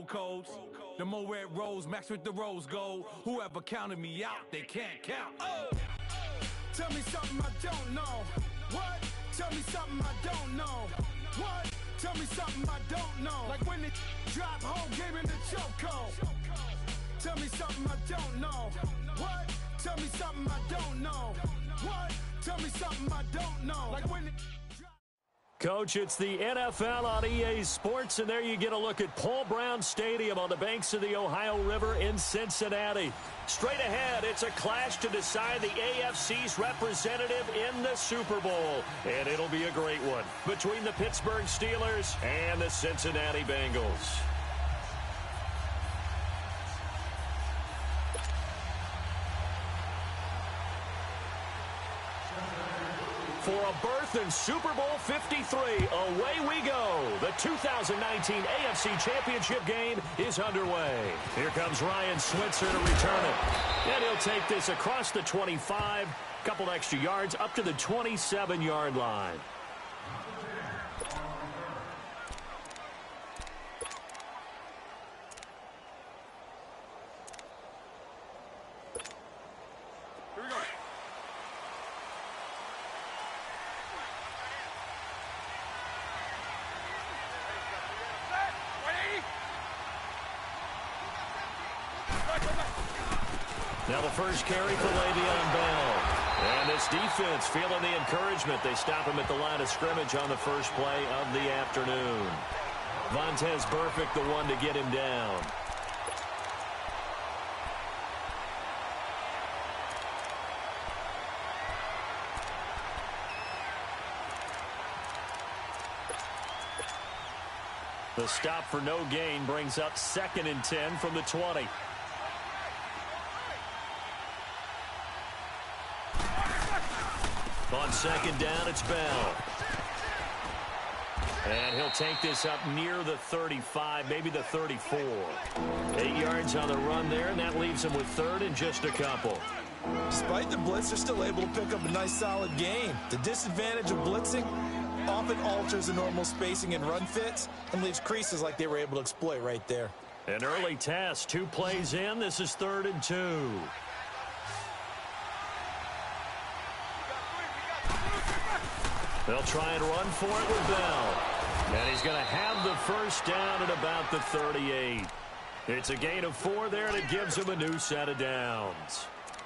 codes. The more red rose, max with the rose gold. Whoever counted me out, they can't count. Oh! Tell me something I don't know. What? Tell me something I don't know. What? Tell me something I don't know. Like when the drop whole game in the chokehold. Tell me something I don't know. What? Tell me something I don't know. What? Tell me something I don't know. Like when Coach, it's the NFL on EA Sports, and there you get a look at Paul Brown Stadium on the banks of the Ohio River in Cincinnati. Straight ahead, it's a clash to decide the AFC's representative in the Super Bowl, and it'll be a great one between the Pittsburgh Steelers and the Cincinnati Bengals. For a berth in Super Bowl 53, away we go. The 2019 AFC Championship game is underway. Here comes Ryan Switzer to return it. And he'll take this across the 25, couple extra yards up to the 27-yard line. Now the first carry for Le'Veon Bell. And this defense feeling the encouragement. They stop him at the line of scrimmage on the first play of the afternoon. Vontaze Burfict, the one to get him down. The stop for no gain brings up 2nd and 10 from the 20. On 2nd down, it's Bell. And he'll take this up near the 35, maybe the 34. 8 yards on the run there, and that leaves him with 3rd and just a couple. Despite the blitz, they're still able to pick up a nice, solid gain. The disadvantage of blitzing often alters the normal spacing and run fits and leaves creases like they were able to exploit right there. An early test, 2 plays in. This is 3rd and 2. They'll try and run for it with Bell. And he's going to have the first down at about the 38. It's a gain of 4 there, and it gives him a new set of downs.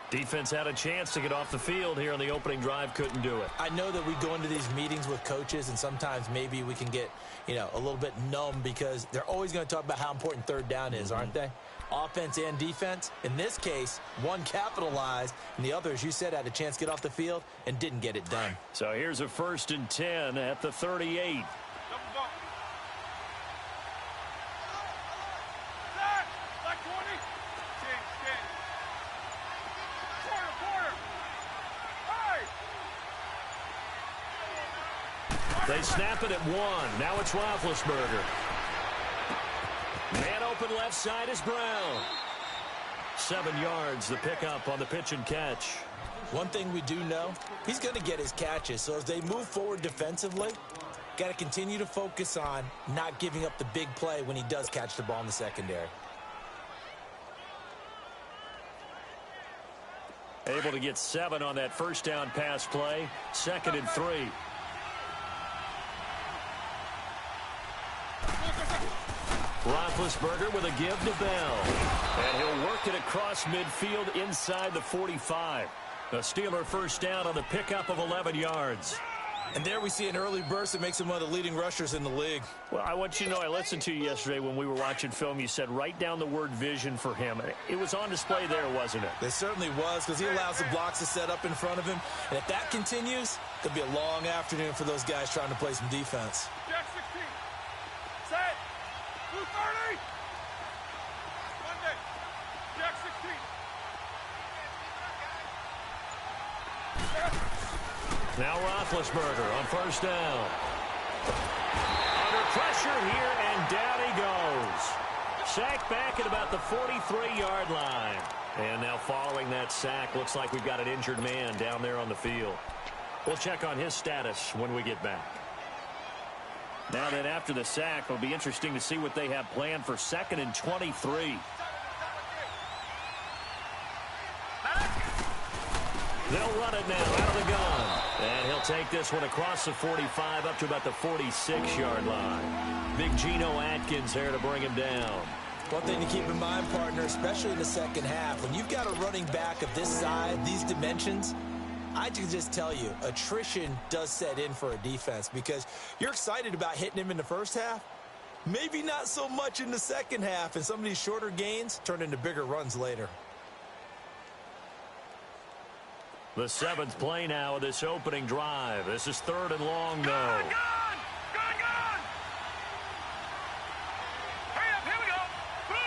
Defense had a chance to get off the field here on the opening drive, couldn't do it. I know that we go into these meetings with coaches, and sometimes maybe we can get, a little bit numb because they're always going to talk about how important 3rd down is, aren't they? Offense and defense. In this case, one capitalized, and the other, as you said, had a chance to get off the field and didn't get it done. So here's a 1st and 10 at the 38. They snap it at 1. Now it's Roethlisberger. Man open left side is Brown. 7 yards, the pickup on the pitch and catch. One thing we do know, he's going to get his catches. So as they move forward defensively, got to continue to focus on not giving up the big play when he does catch the ball in the secondary. Able to get 7 on that first down pass play. 2nd and 3. Roethlisberger with a give to Bell. And he'll work it across midfield inside the 45. A Steeler first down on the pickup of 11 yards. And there we see an early burst that makes him one of the leading rushers in the league. Well, I want you to know, I listened to you yesterday when we were watching film. You said write down the word vision for him. It was on display there, wasn't it? It certainly was, because he allows the blocks to set up in front of him. And if that continues, it'll be a long afternoon for those guys trying to play some defense. Jack 16. Set. 230. Monday. Jack 16. Now Roethlisberger on first down. Under pressure here, and down he goes. Sacked back at about the 43-yard line. And now following that sack, looks like we've got an injured man down there on the field. We'll check on his status when we get back. Now then, after the sack, it'll be interesting to see what they have planned for 2nd and 23. They'll run it now out of the gun. And he'll take this one across the 45 up to about the 46-yard line. Big Geno Atkins there to bring him down. One thing to keep in mind, partner, especially in the second half, when you've got a running back of this size, these dimensions, I can just tell you, attrition does set in for a defense because you're excited about hitting him in the first half. Maybe not so much in the second half, and some of these shorter gains turn into bigger runs later. The 7th play now of this opening drive. This is 3rd and long, though. Gun! Hurry up, here we go. Blue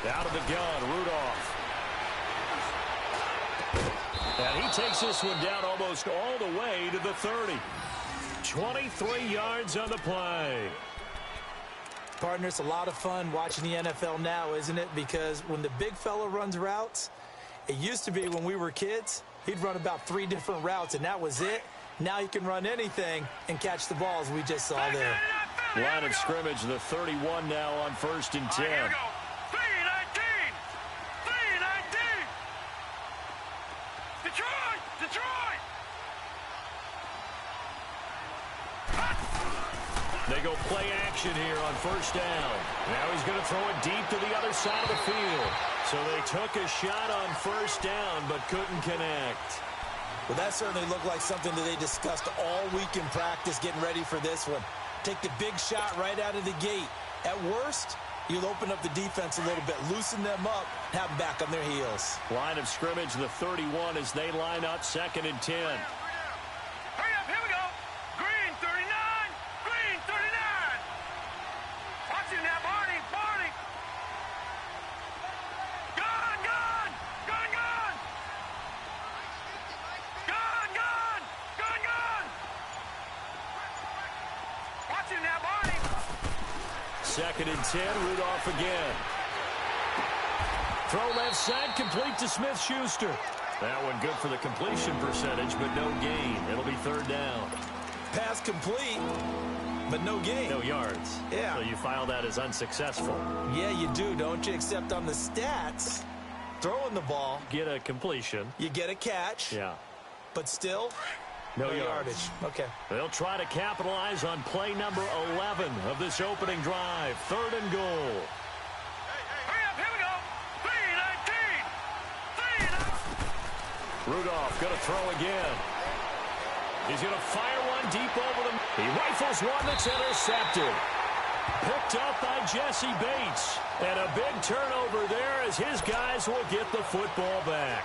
90. Out of the gun, Rudolph. And he takes this one down almost all the way to the 30. 23 yards on the play. Partner, it's a lot of fun watching the NFL now, isn't it? Because when the big fella runs routes, it used to be when we were kids, he'd run about 3 different routes, and that was it. Now he can run anything and catch the balls we just saw there. Line of scrimmage, the 31 now on 1st and 10. Here we go. 319. Detroit! They go play action here on 1st down. Now he's going to throw it deep to the other side of the field. So they took a shot on 1st down but couldn't connect. Well, that certainly looked like something that they discussed all week in practice getting ready for this one. Take the big shot right out of the gate. At worst, you'll open up the defense a little bit, loosen them up, have them back on their heels. Line of scrimmage, the 31 as they line up 2nd and 10. Hurry up, here we go. Green 39. Watch him now, Barney. Gun! Watch him now, Barney. 2nd and 10, Rudolph again. Throw left side, complete to Smith-Schuster. That one good for the completion percentage, but no gain. It'll be 3rd down. Pass complete, but no gain. No yards. Yeah. So you file that as unsuccessful. Yeah, you do, don't you? Except on the stats, throwing the ball, Get a completion. you get a catch, Yeah. but still, No yardage. yards. Okay. They'll try to capitalize on play number 11 of this opening drive. 3rd and goal. Hurry up, here we go. 319. Rudolph going to throw again. He's going to fire one deep over the... He rifles one that's intercepted. Picked up by Jesse Bates. And a big turnover there as his guys will get the football back.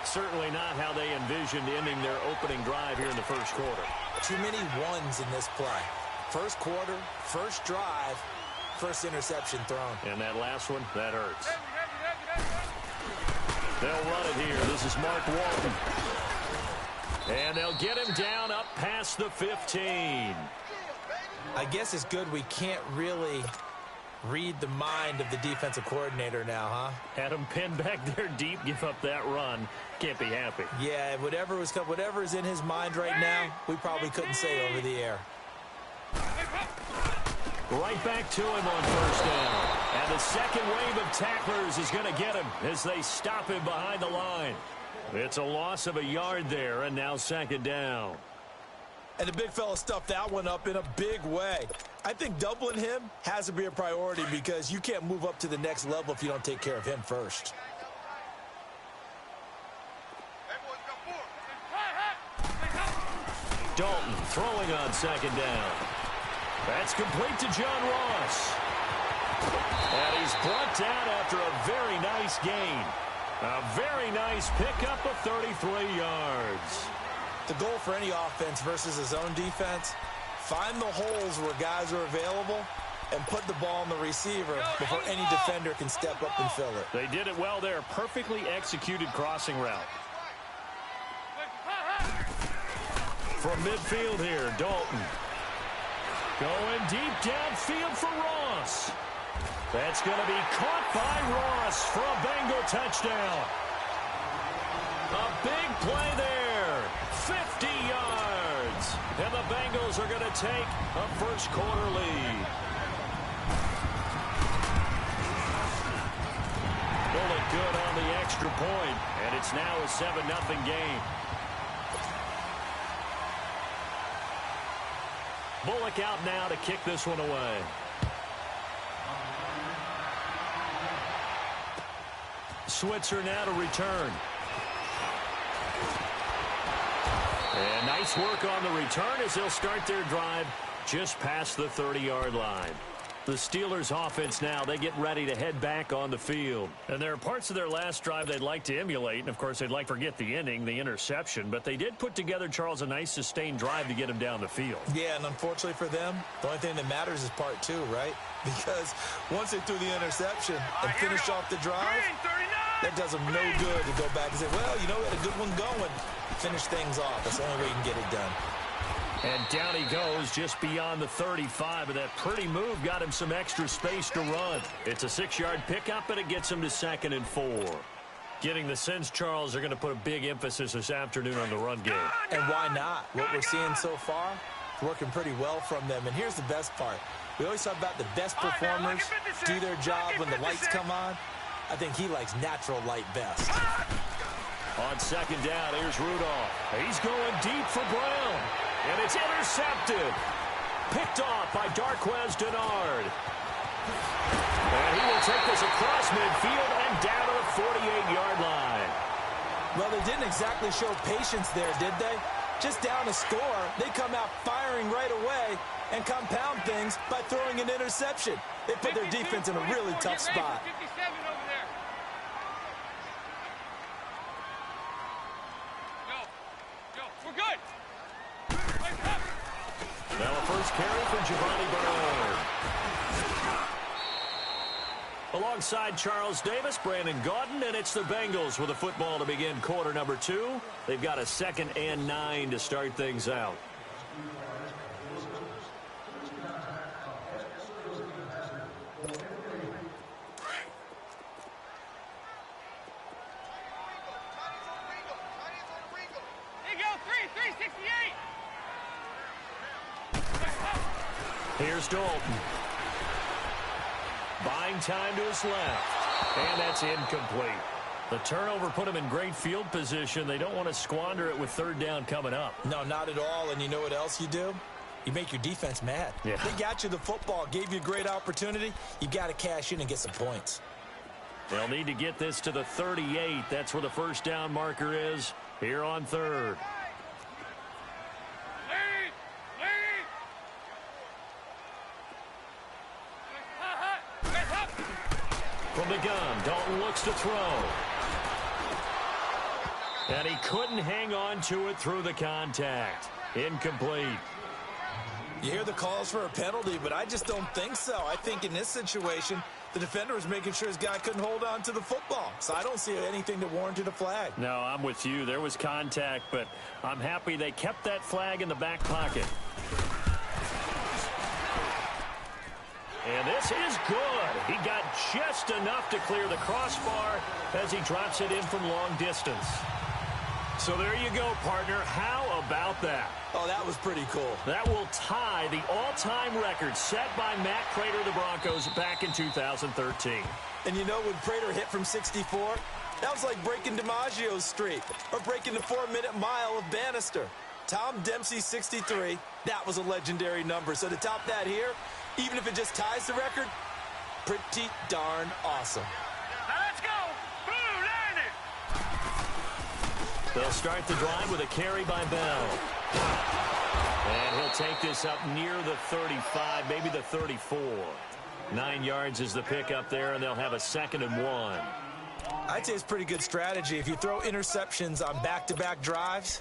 Certainly not how they envisioned ending their opening drive here in the 1st quarter. Too many ones in this play. 1st quarter, 1st drive, 1st interception thrown. And that last one, that hurts. They'll run it here. This is Mark Walton. And they'll get him down up past the 15. I guess it's good we can't really read the mind of the defensive coordinator now, huh? Had him pinned back there deep, give up that run. Can't be happy. Yeah, whatever is in his mind right now, we probably couldn't say over the air. Right back to him on 1st down. And the second wave of tacklers is going to get him as they stop him behind the line. It's a loss of a yard there, and now 2nd down. And the big fella stuffed that one up in a big way. I think doubling him has to be a priority because you can't move up to the next level if you don't take care of him first. Dalton throwing on 2nd down. That's complete to John Ross. And he's brought down after a very nice gain. A very nice pickup of 33 yards. The goal for any offense versus his own defense, find the holes where guys are available and put the ball on the receiver before any defender can step up and fill it. They did it well there. Perfectly executed crossing route. From midfield here, Dalton. Going deep downfield for Ross. That's going to be caught by Ross for a Bengal touchdown. A big play there. And the Bengals are going to take a first-quarter lead. Bullock good on the extra point, and it's now a 7-0 game. Bullock out now to kick this one away. Switzer now to return. And nice work on the return as they'll start their drive just past the 30-yard line. The Steelers offense now, they get ready to head back on the field. And there are parts of their last drive they'd like to emulate. And, of course, they'd like to forget the inning, the interception. But they did put together, Charles, a nice sustained drive to get him down the field. Yeah, and unfortunately for them, the only thing that matters is part two, right? Because once they threw the interception and finished off the drive, that does them no good to go back and say, well, you know, we had a good one going. Finish things off. That's the only way you can get it done. And down he goes just beyond the 35, and that pretty move got him some extra space to run. It's a 6-yard pickup, and it gets him to 2nd and 4. Getting the sense, Charles, they're going to put a big emphasis this afternoon on the run game. And why not? What we're seeing so far, working pretty well from them. And here's the best part. We always talk about the best performers do their job when the lights come on. I think he likes natural light best. On 2nd down, here's Rudolph. He's going deep for Brown. And it's intercepted. Picked off by Darquez Denard. And he will take this across midfield and down to the 48-yard line. Well, they didn't exactly show patience there, did they? Just down a score, they come out firing right away and compound things by throwing an interception. They put their defense in a really tough spot. 57 over there. Go. We're good. Now a first carry for Giovanni Bernard. Alongside Charles Davis, Brandon Gaudin, and it's the Bengals with the football to begin quarter number 2. They've got a 2nd and 9 to start things out. Here's Dalton. Buying time to his left. And that's incomplete. The turnover put him in great field position. They don't want to squander it with 3rd down coming up. No, not at all. And you know what else you do? You make your defense mad. Yeah. They got you the football, gave you a great opportunity. You got to cash in and get some points. They'll need to get this to the 38. That's where the first down marker is here on 3rd. From the gun, Dalton looks to throw. And he couldn't hang on to it through the contact. Incomplete. You hear the calls for a penalty, but I just don't think so. I think in this situation, the defender was making sure his guy couldn't hold on to the football. So I don't see anything that warranted a flag. No, I'm with you. There was contact, but I'm happy they kept that flag in the back pocket. And this is good. He got just enough to clear the crossbar as he drops it in from long distance. So there you go, partner. How about that? Oh, that was pretty cool. That will tie the all-time record set by Matt Prater of the Broncos back in 2013. And you know, when Prater hit from 64, that was like breaking DiMaggio's streak or breaking the 4-minute mile of Bannister. Tom Dempsey 63, that was a legendary number. So to top that here, even if it just ties the record, pretty darn awesome. Now let's go. Blue line it. They'll start the drive with a carry by Bell. And he'll take this up near the 35, maybe the 34. 9 yards is the pickup there, and they'll have a 2nd and 1. I'd say it's pretty good strategy. If you throw interceptions on back-to-back drives,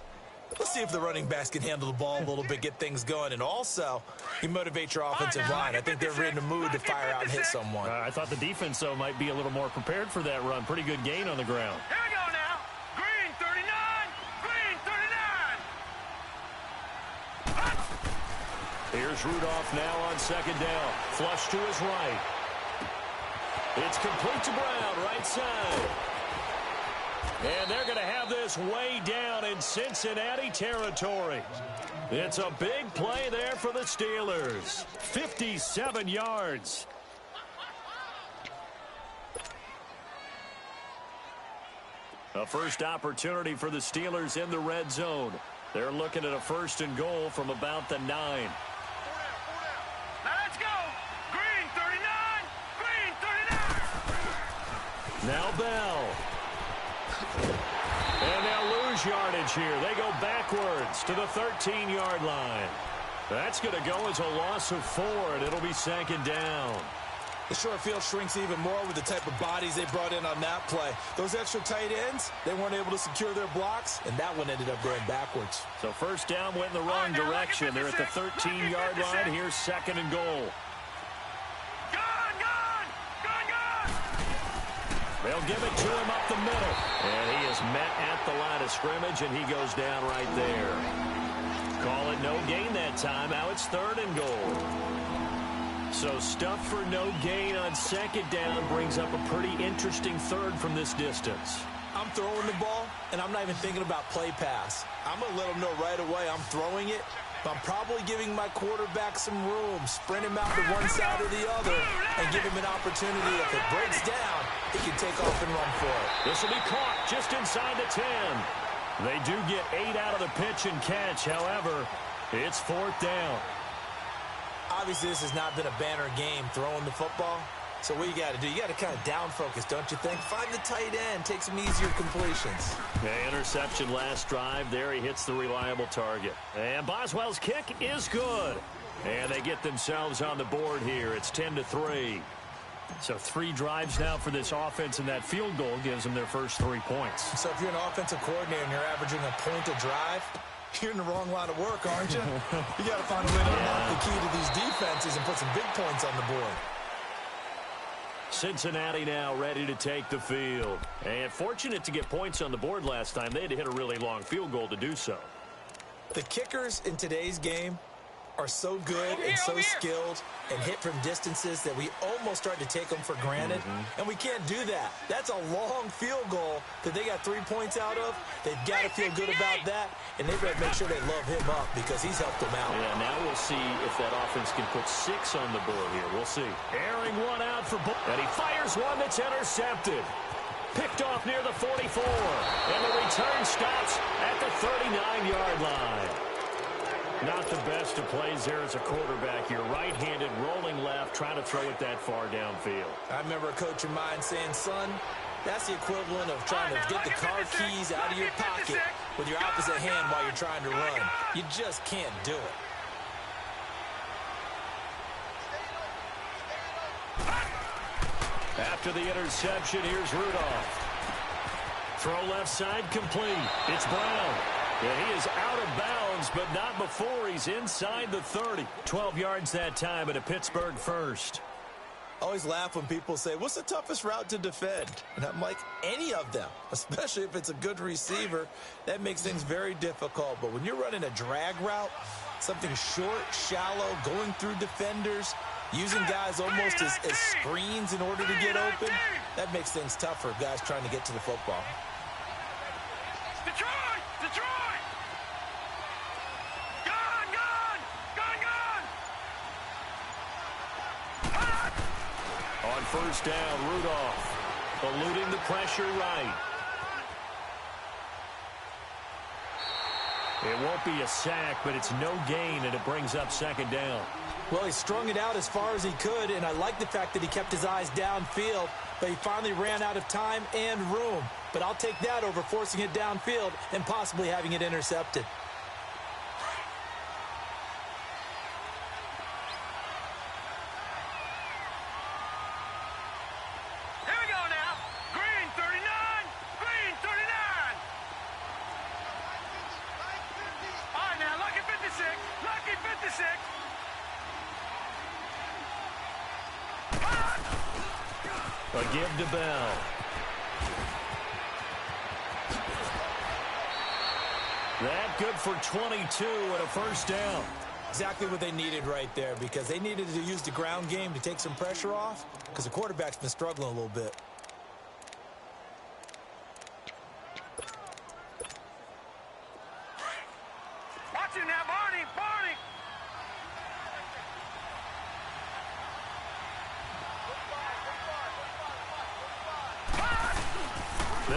let's see if the running backs can handle the ball a little bit, get things going. And also, you motivate your offensive line. I think they're in the mood to fire out and hit someone. I thought the defense, though, might be a little more prepared for that run. Pretty good gain on the ground. Here we go now. Green 39. Green 39. Here's Rudolph now on 2nd down. Flush to his right. It's complete to Brown, right side. And they're going to have this way down in Cincinnati territory. It's a big play there for the Steelers. 57 yards. A first opportunity for the Steelers in the red zone. They're looking at a 1st and goal from about the 9. Now let's go. Green 39. Green 39. Now Bell. And they'll lose yardage here. They go backwards to the 13-yard line. That's going to go as a loss of 4, and it'll be 2nd down. The short field shrinks even more with the type of bodies they brought in on that play. Those extra tight ends, they weren't able to secure their blocks, and that one ended up going backwards. So 1st down went in the wrong direction. They're at the 13-yard line. Here's 2nd and goal. They'll give it to him up the middle. And he is met at the line of scrimmage, and he goes down right there. Call it no gain that time. Now it's 3rd and goal. So stuff for no gain on 2nd down brings up a pretty interesting 3rd from this distance. I'm throwing the ball, and I'm not even thinking about play pass. I'm going to let them know right away I'm throwing it, but I'm probably giving my quarterback some room, sprint him out to one side or the other, and give him an opportunity. If it breaks down, he can take off and run for it. This will be caught just inside the 10. They do get 8 out of the pitch and catch. However, it's 4th down. Obviously, this has not been a banner game throwing the football. So what you got to do, you got to kind of down focus, don't you think? Find the tight end, take some easier completions. Interception last drive. There he hits the reliable target. And Boswell's kick is good. And they get themselves on the board here. It's 10-3. So 3 drives now for this offense, and that field goal gives them their first 3 points. So if you're an offensive coordinator and you're averaging a point a drive, you're in the wrong line of work, aren't you? You got to find a way to unlock the key to these defenses and put some big points on the board. Cincinnati now ready to take the field. And fortunate to get points on the board last time. They had to hit a really long field goal to do so. The kickers in today's game are so good and so skilled and hit from distances that we almost start to take them for granted. And we can't do that. That's a long field goal that they got 3 points out of. They've got to feel good about that, and they better make sure they love him up because he's helped them out. Yeah, now we'll see if that offense can put 6 on the board here. We'll see. Airing one out for Bull, and he fires one that's intercepted. Picked off near the 44, and the return stops at the 39-yard line. Not the best of plays there as a quarterback. You're right-handed, rolling left, trying to throw it that far downfield. I remember a coach of mine saying, son, that's the equivalent of trying to get the car keys out of your pocket with your opposite hand while you're trying to run. You just can't do it. After the interception, here's Rudolph. Throw left side complete. It's Brown. Yeah, he is out of bounds, but not before he's inside the 30. 12 yards that time and a Pittsburgh first. I always laugh when people say, what's the toughest route to defend? And I'm like, any of them, especially if it's a good receiver. That makes things very difficult. But when you're running a drag route, something short, shallow, going through defenders, using guys almost as screens in order to get open, that makes things tough for guys trying to get to the football. Detroit! Detroit! Gone! Gone! Gone! Gone! On first down, Rudolph eluding the pressure right. It won't be a sack, but it's no gain, and it brings up 2nd down. Well, he strung it out as far as he could, and I like the fact that he kept his eyes downfield, but he finally ran out of time and room. But I'll take that over forcing it downfield and possibly having it intercepted. Here we go now. Green 39. Green 39. All right, now, lucky 56. Lucky 56. A give to Bell. That good for 22 and a first down. Exactly what they needed right there, because they needed to use the ground game to take some pressure off, because the quarterback's been struggling a little bit.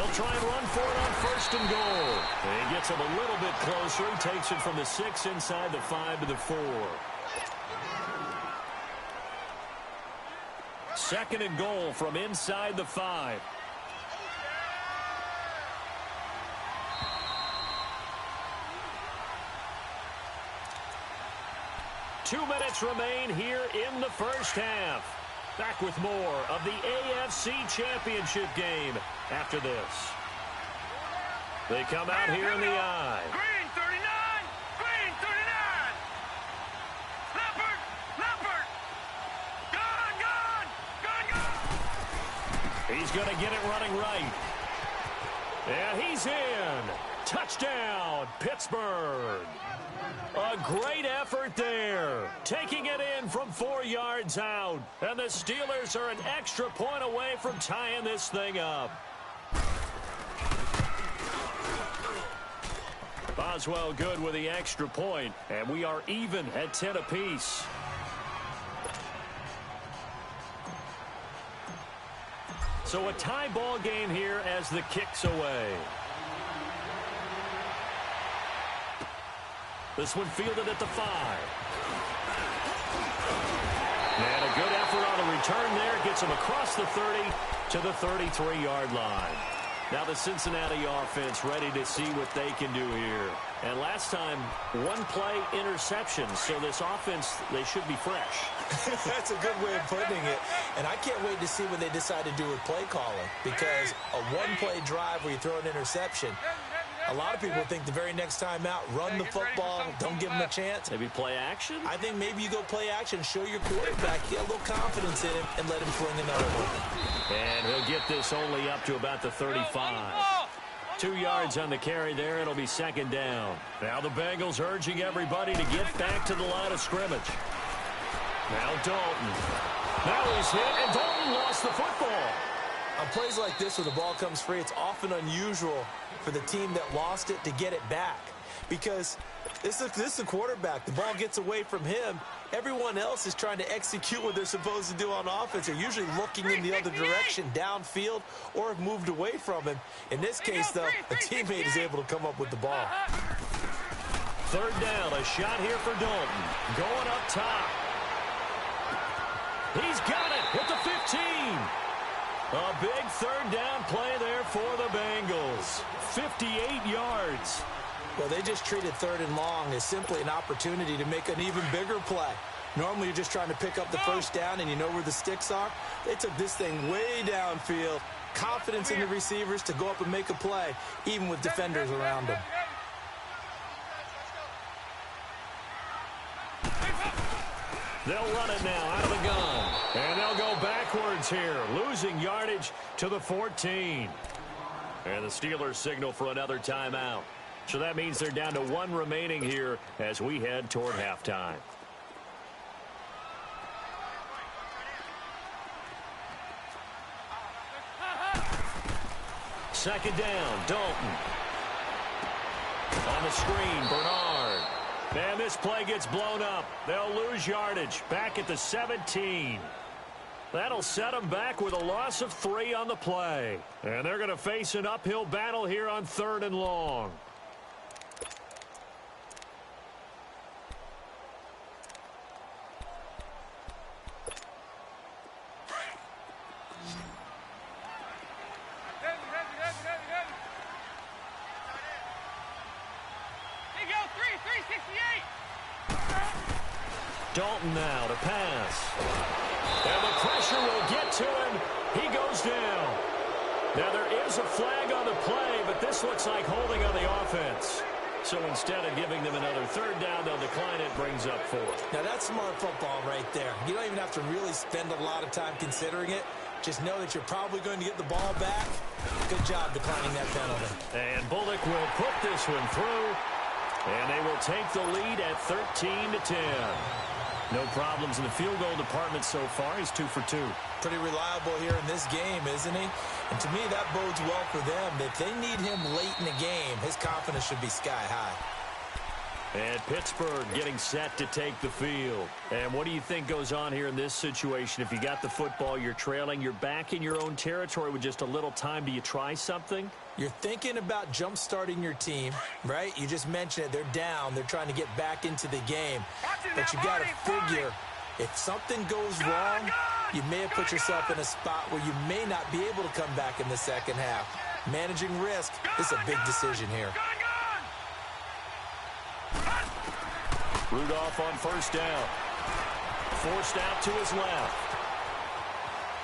They'll try and run for it on 1st and goal. And he gets him a little bit closer. He takes it from the 6 inside the 5 to the 4. 2nd and goal from inside the 5. Two minutes remain here in the first half. Back with more of the AFC Championship game after this. They come out here in the I. Green 39! Green 39! Leopard! Leopard! Gone! He's going to get it running right. And he's in. Touchdown, Pittsburgh. A great effort there. Taking it in from 4 yards out. And the Steelers are an extra point away from tying this thing up. Boswell good with the extra point. And we are even at 10 apiece. So a tie ball game here as the kick's away. This one fielded at the 5. And a good effort on a return there. Gets him across the 30 to the 33-yard line. Now the Cincinnati offense ready to see what they can do here. And last time, one play interception. So this offense, they should be fresh. That's a good way of putting it. And I can't wait to see what they decide to do with play calling. Because a one-play drive where you throw an interception, a lot of people think the very next time out, run the football, don't give them a chance. Maybe play action? I think maybe you go play action, show your quarterback, get a little confidence in him, and let him fling another one. And he'll get this only up to about the 35. 2 yards on the carry there. It'll be 2nd down. Now the Bengals urging everybody to get back to the line of scrimmage. Now Dalton. Now he's hit, and Dalton lost the football. On plays like this where the ball comes free, it's often unusual for the team that lost it to get it back. Because this is the quarterback. The ball gets away from him. Everyone else is trying to execute what they're supposed to do on offense. They're usually looking in the other direction, downfield, or have moved away from him. In this case, though, a teammate is able to come up with the ball. 3rd down, a shot here for Dalton. Going up top. He's got it at the 15. A big 3rd down play there for the Bengals. 58 yards. Well, they just treated 3rd and long as simply an opportunity to make an even bigger play. Normally, you're just trying to pick up the 1st down and you know where the sticks are. They took this thing way downfield. Confidence in the receivers to go up and make a play, even with defenders around them. They'll run it now out of the gun. And they'll go backwards here, losing yardage to the 14. And the Steelers signal for another timeout. So that means they're down to 1 remaining here as we head toward halftime. Second down, Dalton. On the screen, Bernard. And this play gets blown up. They'll lose yardage back at the 17. That'll set them back with a loss of 3 on the play. And they're going to face an uphill battle here on 3rd and long. Dalton now to pass. And the pressure will get to him. He goes down. Now there is a flag on the play, but this looks like holding on the offense. So instead of giving them another 3rd down, they'll decline it, brings up 4. Now that's smart football right there. You don't even have to really spend a lot of time considering it. Just know that you're probably going to get the ball back. Good job declining that penalty. And Bullock will put this one through. And they will take the lead at 13-10. No problems in the field goal department so far. He's 2 for 2. Pretty reliable here in this game, isn't he? And to me, that bodes well for them. If they need him late in the game, his confidence should be sky high. And Pittsburgh getting set to take the field. And what do you think goes on here in this situation? If you got the football, you're trailing, you're back in your own territory with just a little time. Do you try something? You're thinking about jump-starting your team, right? You just mentioned it. They're down. They're trying to get back into the game. But you got to figure, if something goes wrong, you may have put yourself in a spot where you may not be able to come back in the second half. Managing risk is a big decision here. Rudolph on first down. Forced out to his left.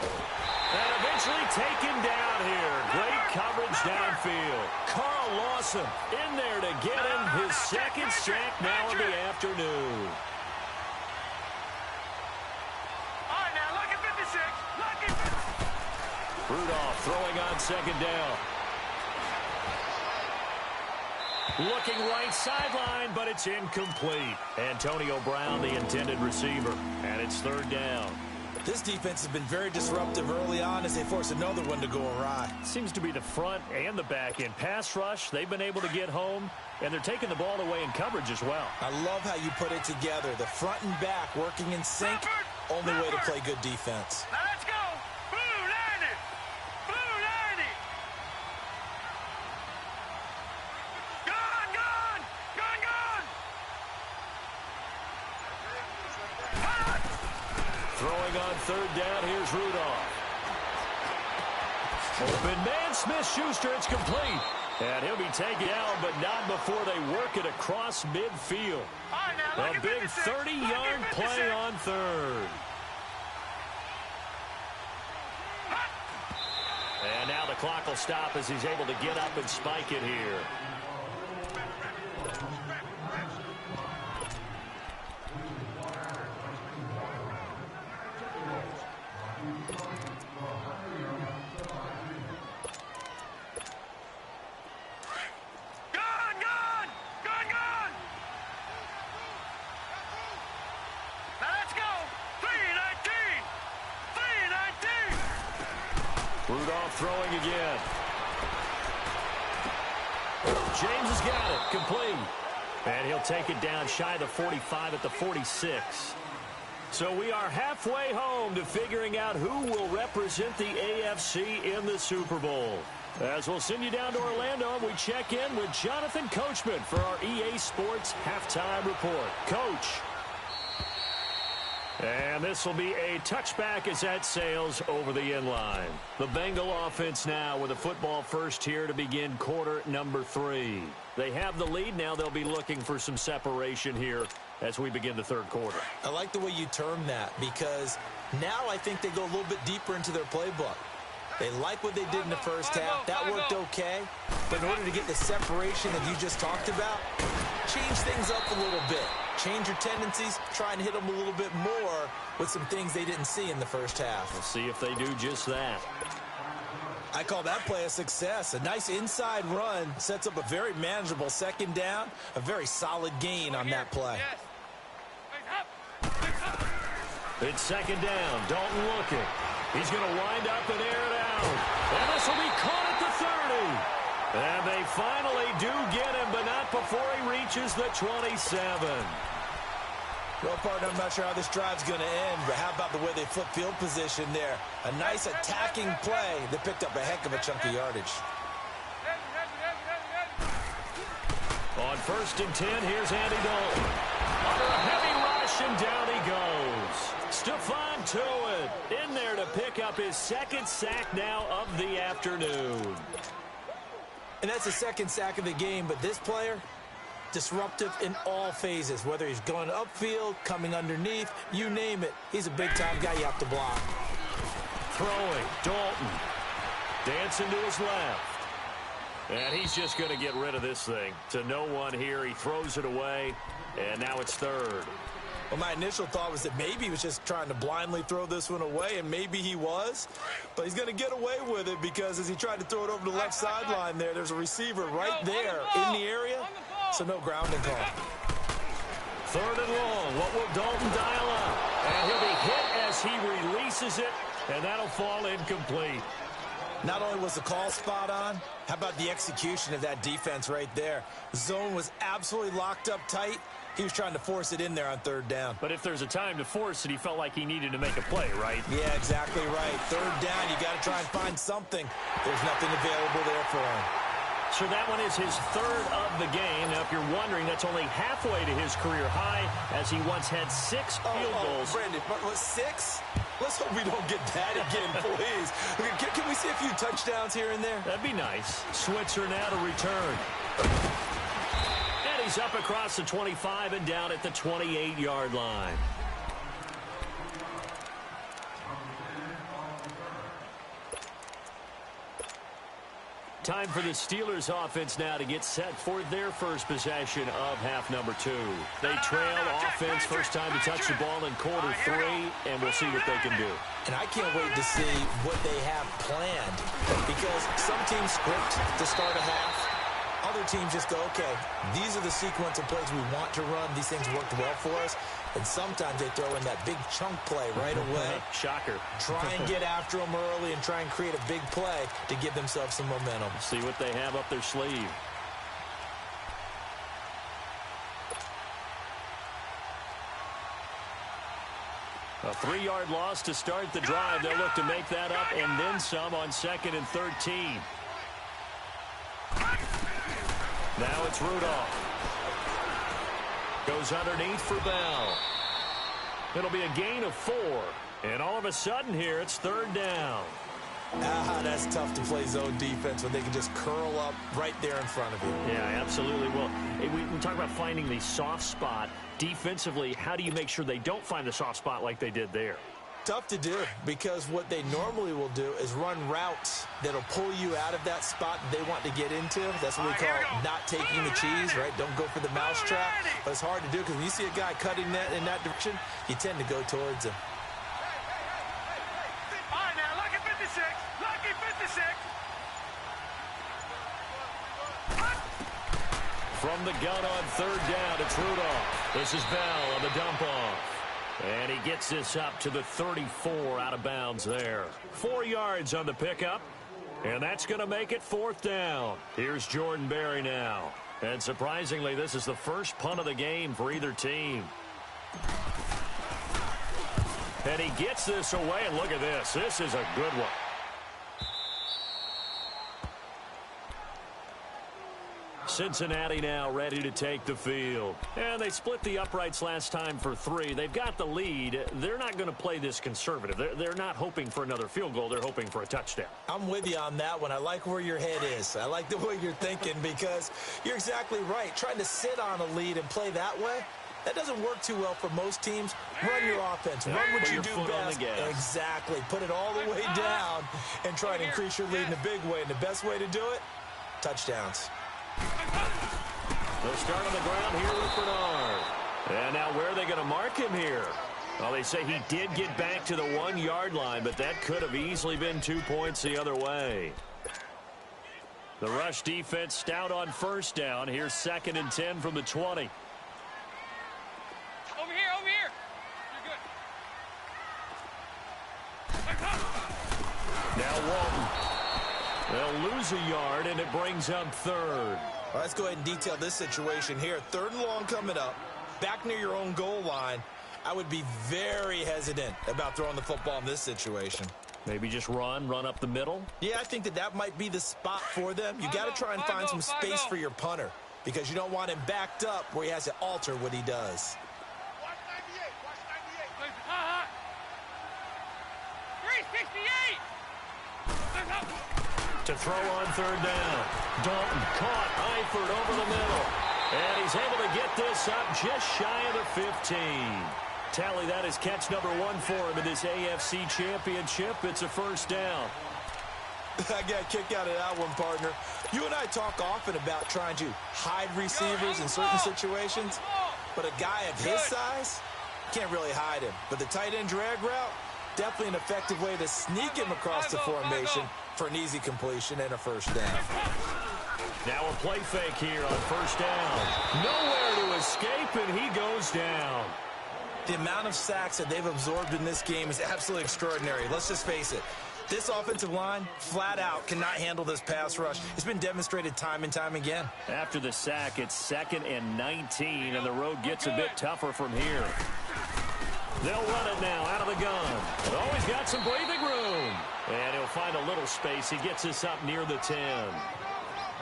And eventually taken down here. Great coverage downfield. Carl Lawson in there to get him his second sack now of the afternoon. All right, now look at 56. Look at Rudolph throwing on second down. Looking right sideline, but it's incomplete. Antonio Brown, the intended receiver, and it's third down. This defense has been very disruptive early on as they force another one to go awry. Seems to be the front and the back end. Pass rush, they've been able to get home, and they're taking the ball away in coverage as well. I love how you put it together. The front and back working in sync, only way to play good defense. Now let's go. Blue 90. Blue 90. Gone, gone. Gone, gone. Throwing on third down, here's Rudolph. Open man, Smith-Schuster, it's complete. And he'll be taken down, but not before they work it across midfield. All right, now look A at big 56. 30-yard Look at play 56. on third. And now the clock will stop as he's able to get up and spike it here. Gone, gone. Gone, gone. Now let's go. 319. 319. Rudolph throwing again. James has got it. Complete. And he'll take it down shy of the 45 at the 46. So we are halfway home to figuring out who will represent the AFC in the Super Bowl. As we'll send you down to Orlando, and we check in with Jonathan Coachman for our EA Sports Halftime Report. Coach. And this will be a touchback as that sails over the inline. The Bengal offense now with a football first here to begin quarter number 3. They have the lead now. They'll be looking for some separation here as we begin the third quarter. I like the way you term that because now I think they go a little bit deeper into their playbook. They like what they did in the first half. That worked okay. But in order to get the separation that you just talked about, change things up a little bit. Change your tendencies, try and hit them a little bit more with some things they didn't see in the first half. We'll see if they do just that. I call that play a success. A nice inside run sets up a very manageable second down, a very solid gain on that play. It's second down. Dalton looking. He's going to wind up and air it out. And this will be caught at the 30. And they finally do get him, but not before he reaches the 27. Well, partner, I'm not sure how this drive's going to end, but how about the way they flip field position there? A nice attacking play that picked up a heck of a chunk of yardage. On first and 10, here's Andy Dalton. Under a heavy rush, and down he goes. Stephon Tuitt in there to pick up his second sack now of the afternoon. And that's the second sack of the game, but this player, disruptive in all phases, whether he's going upfield, coming underneath, you name it. He's a big-time guy you have to block. Throwing, Dalton. Dancing to his left. And he's just going to get rid of this thing. To no one here. He throws it away, and now it's third. Well, my initial thought was that maybe he was just trying to blindly throw this one away, and maybe he was. But he's going to get away with it because as he tried to throw it over the left sideline there's a receiver right there in the area, so no grounding call. Third and long. What will Dalton dial up? And he'll be hit as he releases it, and that'll fall incomplete. Not only was the call spot on, How about the execution of that defense right there? Zone was absolutely locked up tight. He was trying to force it in there on third down. But if there's a time to force it, he felt like he needed to make a play, right? Yeah, exactly right. Third down, you got to try and find something. There's nothing available there for him. So that one is his third of the game. Now, if you're wondering, that's only halfway to his career high, as he once had 6 field goals. Brandon, what, 6? Let's hope we don't get that again, please. Can we see a few touchdowns here and there? That'd be nice. Switzer now to return. And he's up across the 25 and down at the 28-yard line. Time for the Steelers offense now to get set for their first possession of half number 2. They trail offense, first time to touch the ball in quarter 3, and we'll see what they can do. And I can't wait to see what they have planned, because some teams script to start a half. Other teams just go, okay, these are the sequence of plays we want to run. These things worked well for us. And sometimes they throw in that big chunk play right away. Shocker. Try and get after them early and try and create a big play to give themselves some momentum. See what they have up their sleeve. A 3-yard loss to start the drive. They'll look to make that up and then some on 2nd and 13. Now it's Rudolph. Goes underneath for Bell. It'll be a gain of 4. And all of a sudden here, it's 3rd down. That's tough to play zone defense when they can just curl up right there in front of you. Yeah, absolutely. Well, we talk about finding the soft spot. Defensively, how do you make sure they don't find the soft spot like they did there? Tough to do, because what they normally will do is run routes that'll pull you out of that spot that they want to get into. That's what we call not taking the cheese, right? Don't go for the mousetrap. But it's hard to do, because when you see a guy cutting that in that direction, you tend to go towards him. All right, now, lucky 56. Lucky 56. From the gun on 3rd down, it's Rudolph. This is Bell on the dump off. And he gets this up to the 34 out of bounds there. 4 yards on the pickup. And that's going to make it 4th down. Here's Jordan Berry now. And surprisingly, this is the first punt of the game for either team. And he gets this away, and look at this. This is a good one. Cincinnati now ready to take the field. And they split the uprights last time for 3. They've got the lead. They're not going to play this conservative. They're not hoping for another field goal. They're hoping for a touchdown. I'm with you on that one. I like where your head is. I like the way you're thinking, because you're exactly right. Trying to sit on a lead and play that way, that doesn't work too well for most teams. Run your offense. Run what you do best. Exactly. Put it all the way down and try and increase your lead in a big way. And the best way to do it, touchdowns. They'll start on the ground here with Bernard. And now where are they going to mark him here? Well, they say he did get back to the 1-yard line, but that could have easily been 2 points the other way. The rush defense stout on 1st down. Here's 2nd and 10 from the 20. Over here, over here. You're good. Now Walton. They'll lose a yard, and it brings up 3rd. Well, let's go ahead and detail this situation here. 3rd and long coming up, back near your own goal line. I would be very hesitant about throwing the football in this situation. Maybe just run up the middle? Yeah, I think that might be the spot for them. You got to try and find some space for your punter, because you don't want him backed up where he has to alter what he does. Watch 98. Watch 98. 368. To throw on 3rd down. Dalton caught Eifert over the middle. And he's able to get this up just shy of the 15. Tally, that is catch number 1 for him in this AFC Championship. It's a 1st down. I got a kick out of that one, partner. You and I talk often about trying to hide receivers in certain situations, but a guy of his size, can't really hide him. But the tight end drag route, definitely an effective way to sneak him across the formation for an easy completion and a 1st down. Now a play fake here on 1st down. Nowhere to escape, and he goes down. The amount of sacks that they've absorbed in this game is absolutely extraordinary. Let's just face it. This offensive line, flat out, cannot handle this pass rush. It's been demonstrated time and time again. After the sack, it's 2nd and 19, and the road gets a bit tougher from here. They'll run it now out of the gun. Oh, he's got some breathing room. And he'll find a little space. He gets us up near the 10.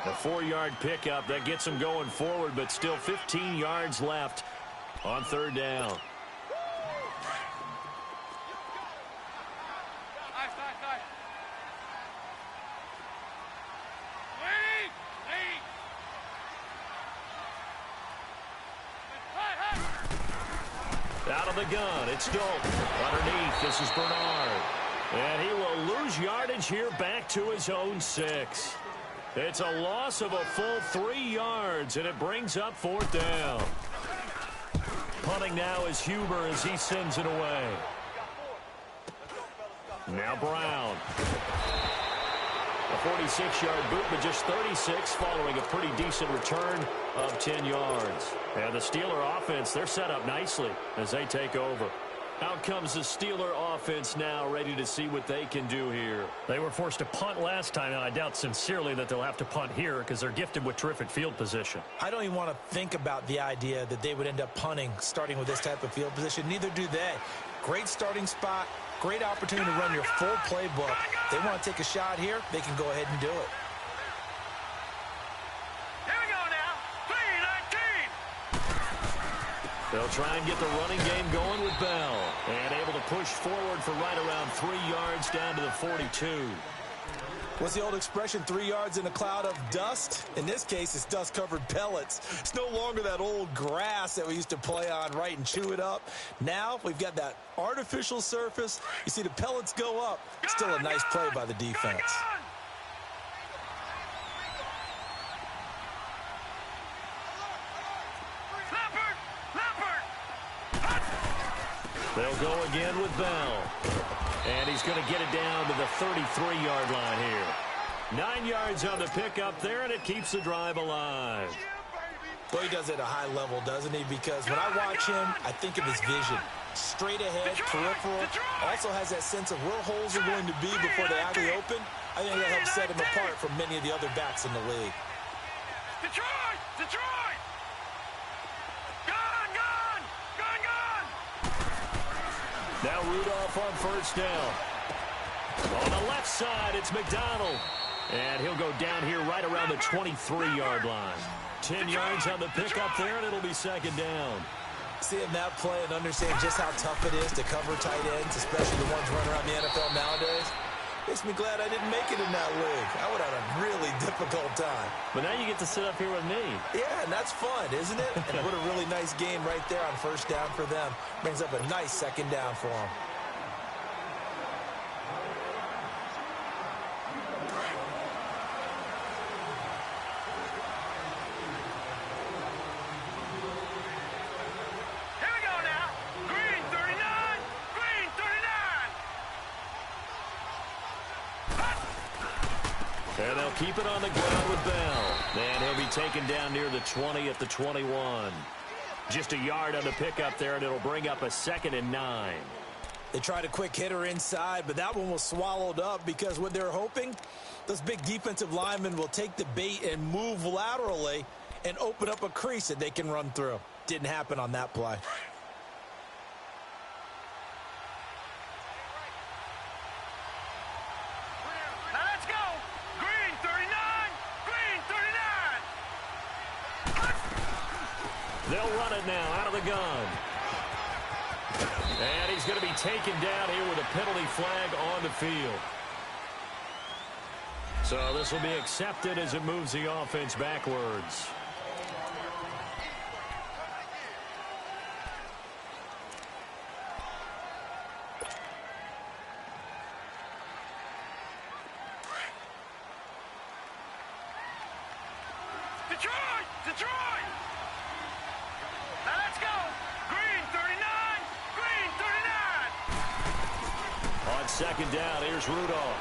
A 4-yard pickup that gets him going forward, but still 15 yards left on 3rd down. Out of the gun, it's Doak. Underneath, this is Bernard. And he will lose yardage here back to his own 6. It's a loss of a full 3 yards, and it brings up 4th down. Punting now is Huber as he sends it away. Now Brown. A 46-yard boot, but just 36 following a pretty decent return of 10 yards. And the Steeler offense, they're set up nicely as they take over. Out comes the Steeler offense now, ready to see what they can do here. They were forced to punt last time, and I doubt sincerely that they'll have to punt here because they're gifted with terrific field position. I don't even want to think about the idea that they would end up punting starting with this type of field position. Neither do they. Great starting spot, great opportunity to run your full playbook. If they want to take a shot here, they can go ahead and do it. They'll try and get the running game going with Bell. And able to push forward for right around 3 yards down to the 42. What's the old expression, 3 yards in a cloud of dust? In this case, it's dust-covered pellets. It's no longer that old grass that we used to play on, right, and chew it up. Now we've got that artificial surface. You see the pellets go up. Still a nice play by the defense. They'll go again with Bell. And he's going to get it down to the 33-yard line here. 9 yards on the pickup there, and it keeps the drive alive. Well, he does it at a high level, doesn't he? Because when I watch him, I think of his vision. Straight ahead, peripheral. Also has that sense of where holes are going to be before they actually open. I think that helps set him apart from many of the other backs in the league. Detroit! Detroit! Gone! Gone! Gone! Gone! Now Rudolph on 1st down. On the left side, it's McDonald. And he'll go down here right around the 23-yard line. 10 yards on the pickup there, and it'll be 2nd down. Seeing that play and understand just how tough it is to cover tight ends, especially the ones running around the NFL nowadays, makes me glad I didn't make it in that league. I would have had a really difficult time. But now you get to sit up here with me. Yeah, and that's fun, isn't it? And what a really nice game right there on 1st down for them. Brings up a nice 2nd down for them. And they'll keep it on the ground with Bell. And he'll be taken down near the 20 at the 21. Just a yard on the pickup there, and it'll bring up a 2nd and 9. They tried a quick hitter inside, but that one was swallowed up because what they're hoping, those big defensive linemen will take the bait and move laterally and open up a crease that they can run through. Didn't happen on that play. They'll run it now out of the gun. And he's going to be taken down here with a penalty flag on the field. So this will be accepted as it moves the offense backwards. Detroit! Detroit! Now let's go! Green 39! Green 39! On 2nd down, here's Rudolph.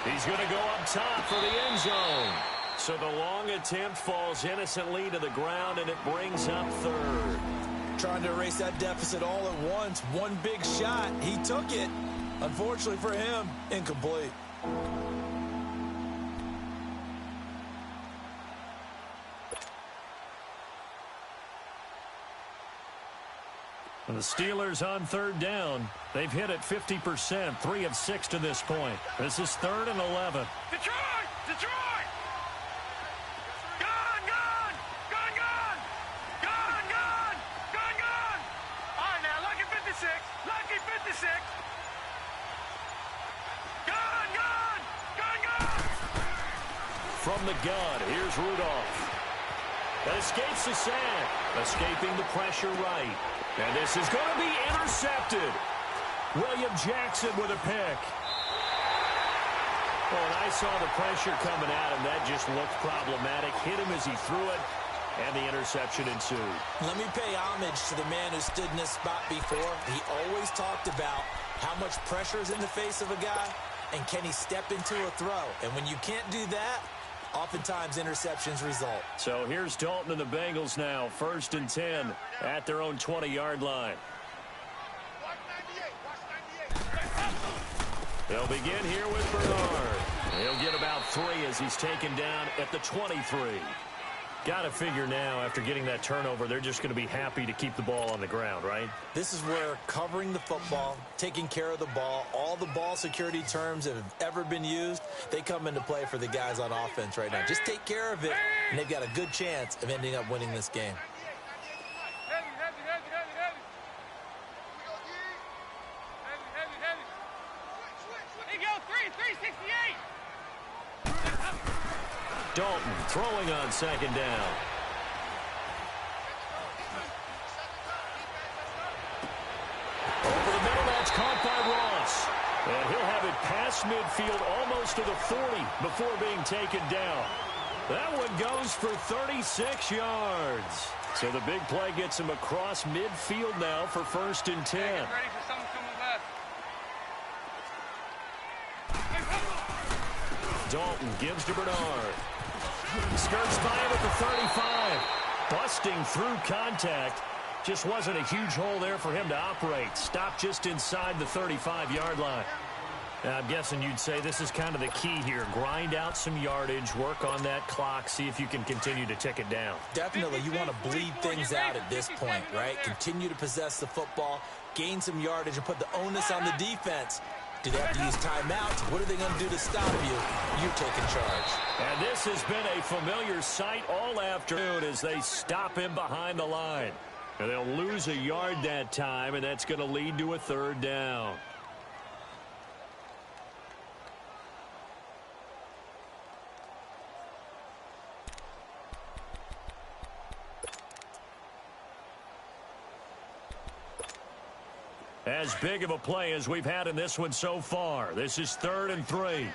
He's going to go up top for the end zone. So the long attempt falls innocently to the ground, and it brings up 3rd. Trying to erase that deficit all at once. One big shot. He took it. Unfortunately for him, incomplete. And the Steelers on third down. They've hit it 50%, 3 of 6 to this point. This is 3rd and 11. Detroit! Detroit! Gone, gone! Gone, gone! Gone, gone! Gone, gone! All right, now, lucky 56. Lucky 56. Gone, gone! Gone, gone! From the gun, here's Rudolph. Escapes the sack. Escaping the pressure right. And this is going to be intercepted. William Jackson with a pick. Oh, and I saw the pressure coming at him. That just looked problematic. Hit him as he threw it, and the interception ensued. Let me pay homage to the man who stood in this spot before. He always talked about how much pressure is in the face of a guy, and can he step into a throw. And when you can't do that, oftentimes interceptions result. So here's Dalton and the Bengals now. 1st and 10 at their own 20-yard line. They'll begin here with Bernard. He'll get about 3 as he's taken down at the 23. Got to figure now, after getting that turnover, they're just going to be happy to keep the ball on the ground, right? This is where covering the football, taking care of the ball, all the ball security terms that have ever been used, they come into play for the guys on offense right now. Just take care of it, and they've got a good chance of ending up winning this game. Dalton throwing on 2nd down. Over the middle, that's caught by Ross. And he'll have it past midfield almost to the 40 before being taken down. That one goes for 36 yards. So the big play gets him across midfield now for 1st and 10. Ready for something coming left. Dalton gives to Bernard. Skirts by him at the 35. Busting through contact. Just wasn't a huge hole there for him to operate. Stopped just inside the 35-yard line. Now, I'm guessing you'd say this is kind of the key here. Grind out some yardage, work on that clock, see if you can continue to tick it down. Definitely, you want to bleed things out at this point, right? Continue to possess the football, gain some yardage, and put the onus on the defense. Do they have to use timeouts? What are they going to do to stop you? You're taking charge. And this has been a familiar sight all afternoon as they stop him behind the line. And they'll lose a yard that time, and that's going to lead to a 3rd down. As big of a play as we've had in this one so far. This is 3rd and 3.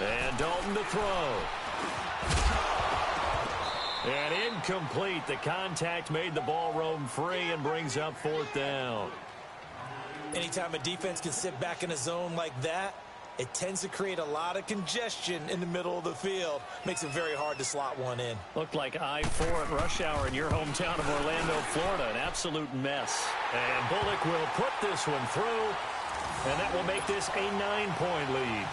And Dalton to throw. And incomplete. The contact made the ball roam free and brings up 4th down. Anytime a defense can sit back in a zone like that, it tends to create a lot of congestion in the middle of the field. Makes it very hard to slot one in. Looked like I-4 at rush hour in your hometown of Orlando, Florida. An absolute mess. And Bullock will put this one through, and that will make this a 9-point lead.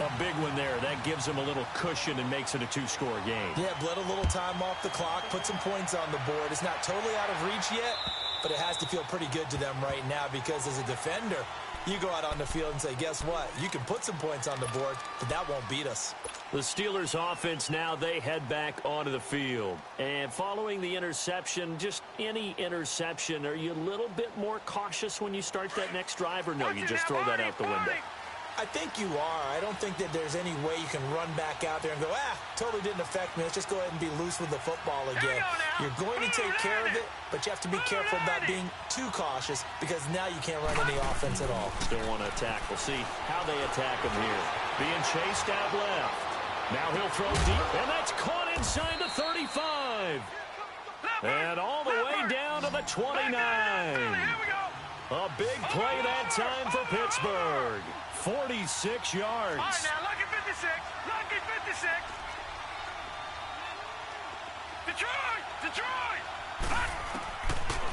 A big one there. That gives them a little cushion and makes it a 2-score game. Yeah, bled a little time off the clock, put some points on the board. It's not totally out of reach yet, but it has to feel pretty good to them right now because as a defender, you go out on the field and say, guess what? You can put some points on the board, but that won't beat us. The Steelers offense now, they head back onto the field. And following the interception, just any interception, are you a little bit more cautious when you start that next drive, or no, you just throw that out the window? I think you are. I don't think that there's any way you can run back out there and go, totally didn't affect me. Let's just go ahead and be loose with the football again. You're going to take care of it, but you have to be careful about being too cautious because now you can't run any offense at all. Still want to attack. We'll see how they attack him here. Being chased out left. Now he'll throw deep, and that's caught inside the 35. And all the way down to the 29. A big play that time for Pittsburgh. 46 yards. All right, now, lucky 56. Lucky 56. Detroit! Detroit!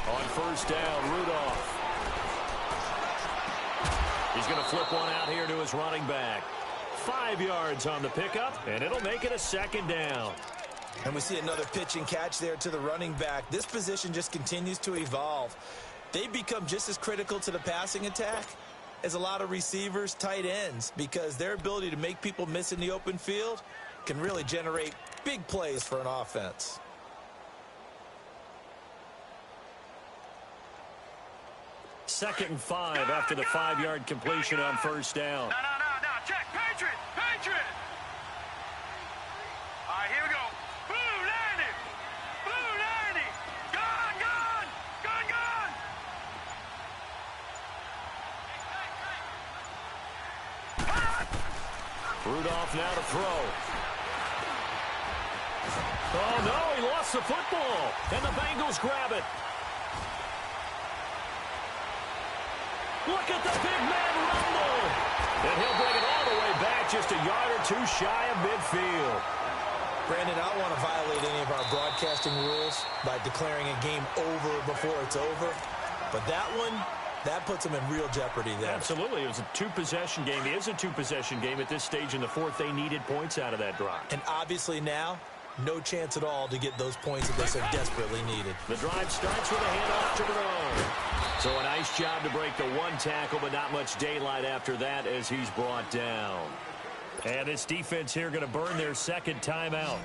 On first down, Rudolph. He's going to flip one out here to his running back. 5 yards on the pickup, and it'll make it a second down. And we see another pitch and catch there to the running back. This position just continues to evolve. They've become just as critical to the passing attack as a lot of receivers, tight ends, because their ability to make people miss in the open field can really generate big plays for an offense. Second and 5 after the 5-yard completion on first down. No. Check. Patriot. Patriot. All right, here we go. Blue 90. Blue 90. Gun. Rudolph now to throw. Oh, no, he lost the football, and the Bengals grab it. Look at the big man rumble. And he'll bring it all the way back just a yard or two shy of midfield. Brandon, I don't want to violate any of our broadcasting rules by declaring a game over before it's over. But that one, that puts them in real jeopardy there. Absolutely. It was a two-possession game. It is a two-possession game at this stage in the fourth. They needed points out of that drive. And obviously now, no chance at all to get those points that they so desperately needed. The drive starts with a handoff to Bernard. So a nice job to break the one tackle, but not much daylight after that as he's brought down. And this defense here going to burn their second timeout.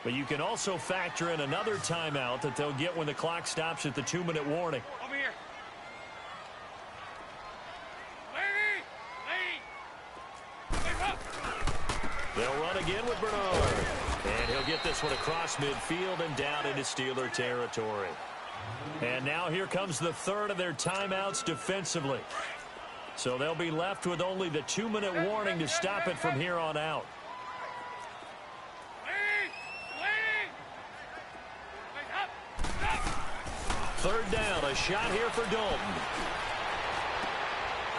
But you can also factor in another timeout that they'll get when the clock stops at the 2-minute warning. Over here. They'll run again with Bernard. And he'll get this one across midfield and down into Steeler territory. And now here comes the third of their timeouts defensively. So they'll be left with only the 2-minute warning to stop it from here on out. Third down, a shot here for Dalton.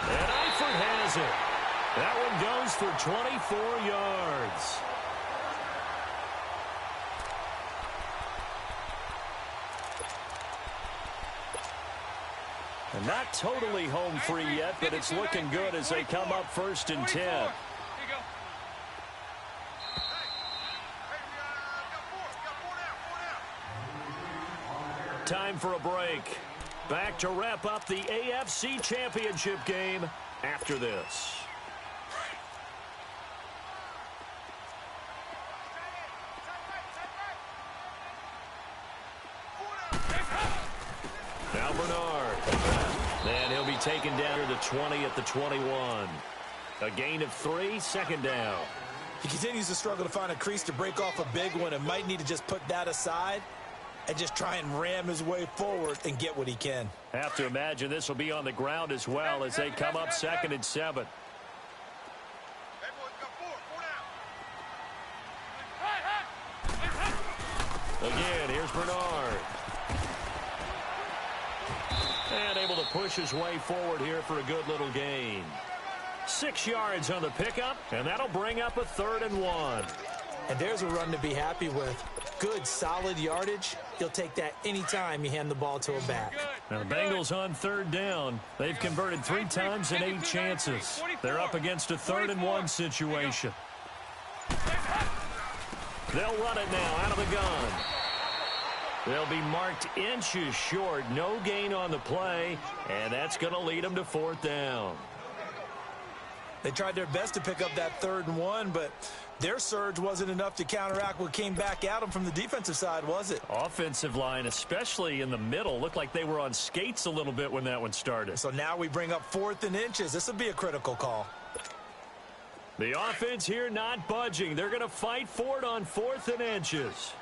And Eifert has it. That one goes for 24 yards. And not totally home free yet, but it's looking good as they come up first and 10. Time for a break. Back to wrap up the AFC Championship game after this. Now Bernard. And he'll be taken down to the 20 at the 21. A gain of 3, second down. He continues to struggle to find a crease to break off a big one and might need to just put that aside and just try and ram his way forward and get what he can. Have to imagine this will be on the ground as well as they come up 2nd and 7. Again, here's Bernard. And able to push his way forward here for a good little gain. 6 yards on the pickup, and that'll bring up a 3rd and 1. And there's a run to be happy with. Good, solid yardage. He'll take that anytime you hand the ball to a back. Now the Bengals on 3rd down. They've converted 3 times in 8 chances. They're up against a 3rd and 1 situation. They'll run it now out of the gun. They'll be marked inches short. No gain on the play, and that's going to lead them to 4th down. They tried their best to pick up that 3rd and 1, but their surge wasn't enough to counteract what came back at them from the defensive side, was it? Offensive line, especially in the middle, looked like they were on skates a little bit when that one started. So now we bring up 4th and inches. This will be a critical call. The offense here not budging. They're going to fight for it on 4th and inches.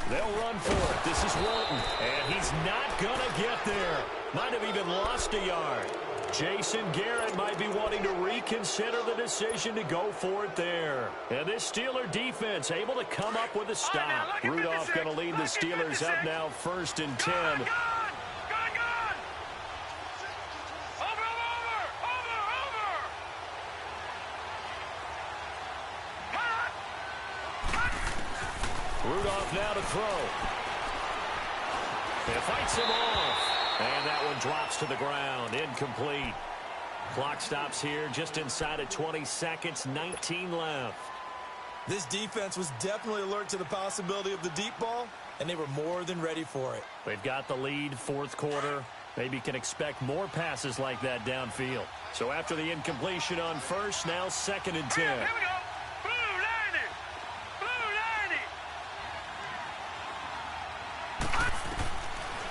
They'll run for it. This is Walton, and he's not going to get there. Might have even lost a yard. Jason Garrett might be wanting to reconsider the decision to go for it there. And this Steeler defense able to come up with a stop. Rudolph going to lead the Steelers up now 1st and 10. Gone! Rudolph now to throw. It fights him off. And that one drops to the ground. Incomplete. Clock stops here just inside of 20 seconds. 19 left. This defense was definitely alert to the possibility of the deep ball, and they were more than ready for it. They've got the lead, 4th quarter. Maybe can expect more passes like that downfield. So after the incompletion on 1st, now 2nd and 10. Here we go. Blue 90. Blue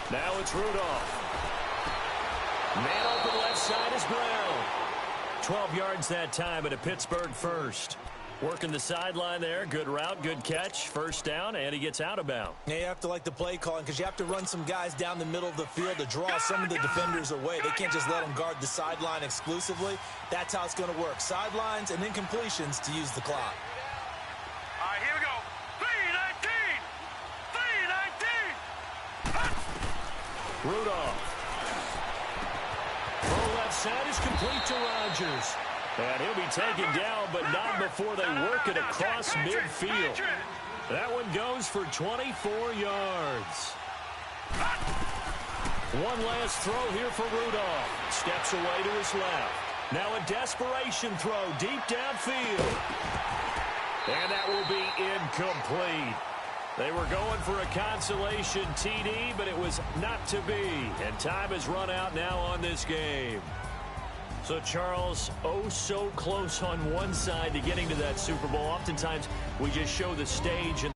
90. Now it's Rudolph. Man open left side is Brown. 12 yards that time at a Pittsburgh first. Working the sideline there. Good route, good catch. 1st down, and he gets out of bounds. Now you have to like the play calling because you have to run some guys down the middle of the field to draw some of the defenders away. They can't just let them guard the sideline exclusively. That's how it's going to work. Sidelines and incompletions to use the clock. All right, here we go. 319. 319. Rudolph. Throw left side is complete to Rodgers. And he'll be taken down, but not before they work it across midfield. That one goes for 24 yards. One last throw here for Rudolph. Steps away to his left. Now a desperation throw deep downfield. And that will be incomplete. They were going for a consolation TD, but it was not to be. And time has run out now on this game. So, Charles, oh so close on one side to getting to that Super Bowl. Oftentimes, we just show the stage. And